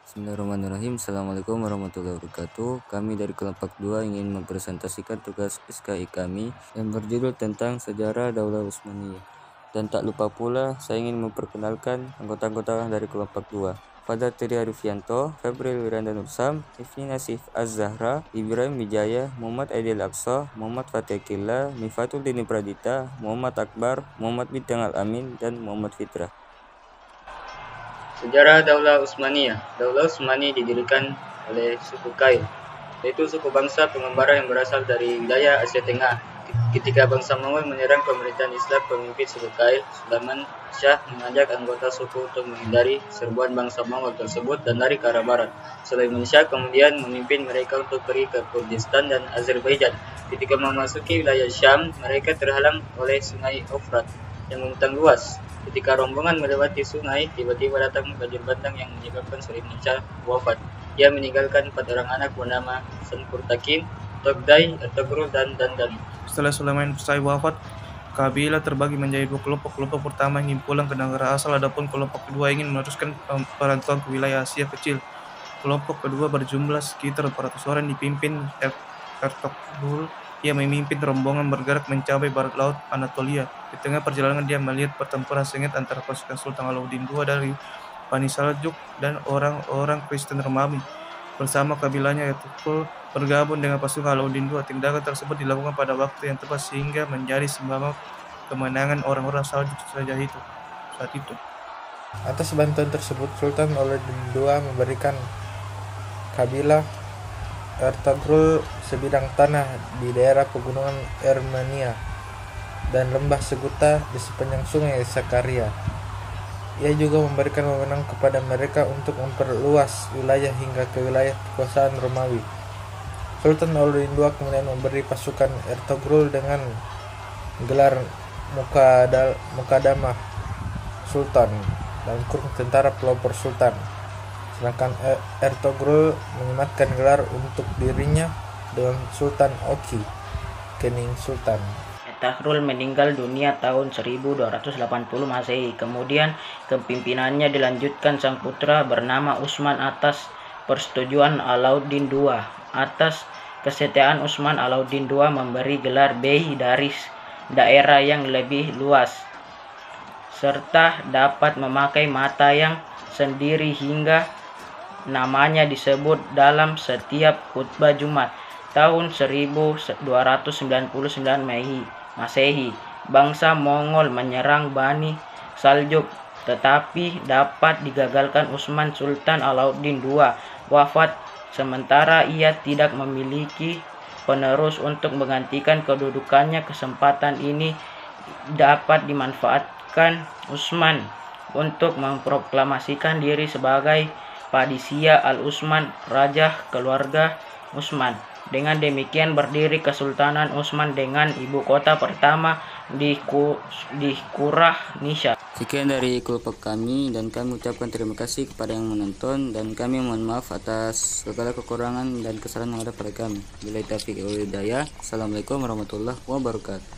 Bismillahirrahmanirrahim. Assalamualaikum warahmatullahi wabarakatuh. Kami dari kelompok 2 ingin mempresentasikan tugas SKI kami yang berjudul tentang sejarah Daulah Utsmaniyah. Dan tak lupa pula, saya ingin memperkenalkan anggota-anggota dari kelompok 2. Fadal Tri Arifianto, Febril Wiranda Nursam, Ifni Nasif Az-Zahra, Ibrahim Wijaya, Muhammad Aidil Aqsa, Muhammad Fatihillah, Mifatul Dini Pradita, Muhammad Akbar, Muhammad Bintang Al-Amin, dan Muhammad Fitrah. Sejarah Daulah Utsmaniyah. Daulah Utsmani didirikan oleh suku Kail, yaitu suku bangsa pengembara yang berasal dari wilayah Asia Tengah. Ketika bangsa Mongol menyerang pemerintahan Islam pemimpin suku Kail, Sulaiman Shah mengajak anggota suku untuk menghindari serbuan bangsa Mongol tersebut dan lari ke arah barat. Sulaiman Shah kemudian memimpin mereka untuk pergi ke Kurdistan dan Azerbaijan. Ketika memasuki wilayah Syam, mereka terhalang oleh sungai Eufrat yang membentang luas. Ketika rombongan melewati sungai, tiba-tiba datang banjir bandang yang menyebabkan Sulaiman Shah wafat. Ia meninggalkan 4 orang anak bernama Sankurtakin, Togdai, Ertugrul, dan Dandan. Setelah Sulaiman Shah wafat, kabilah terbagi menjadi 2 kelompok. Kelompok pertama ingin pulang ke negara asal, adapun kelompok kedua ingin meneruskan perantauan ke wilayah Asia Kecil. Kelompok kedua berjumlah sekitar 400 orang dipimpin Ertugrul. Ia memimpin rombongan bergerak mencapai barat laut Anatolia. Di tengah perjalanan dia melihat pertempuran sengit antara pasukan Sultan Alauddin II dari Bani Saljuk dan orang-orang Kristen Romawi. Bersama kabilahnya Ertugrul bergabung dengan pasukan Alauddin II. Tindakan tersebut dilakukan pada waktu yang tepat sehingga menjadi sembama kemenangan orang-orang Saljuk saat itu. Atas bantuan tersebut, Sultan Alauddin II memberikan kabilah Ertugrul sebidang tanah di daerah pegunungan Armenia dan lembah Seguta di sepanjang sungai Sakarya. Ia juga memberikan wewenang kepada mereka untuk memperluas wilayah hingga ke wilayah kekuasaan Romawi. Sultan Alauddin II kemudian memberi pasukan Ertugrul dengan gelar Mukadamah Sultan dan kurung tentara pelopor Sultan. Sedangkan Ertugrul menyematkan gelar untuk dirinya dengan Sultan Oki, Kening Sultan. Ertugrul meninggal dunia tahun 1280 Masehi. Kemudian kepimpinannya dilanjutkan sang putra bernama Utsman atas persetujuan Alauddin II. Atas kesetiaan Utsman, Alauddin II memberi gelar Bey dari daerah yang lebih luas serta dapat memakai mata yang sendiri hingga namanya disebut dalam setiap khutbah Jumat. Tahun 1299 Masehi, bangsa Mongol menyerang Bani Saljuk, tetapi dapat digagalkan Utsman. Sultan Alauddin II wafat, sementara ia tidak memiliki penerus untuk menggantikan kedudukannya. Kesempatan ini dapat dimanfaatkan Utsman untuk memproklamasikan diri sebagai Padishah Al-Utsman, raja keluarga Utsman. Dengan demikian berdiri Kesultanan Utsman dengan ibu kota pertama di Qurrah Nisha. Sekian dari kelompok kami, dan kami ucapkan terima kasih kepada yang menonton, dan kami mohon maaf atas segala kekurangan dan kesalahan yang ada pada kami. Billahi taufiq wal hidayah. Assalamualaikum warahmatullahi wabarakatuh.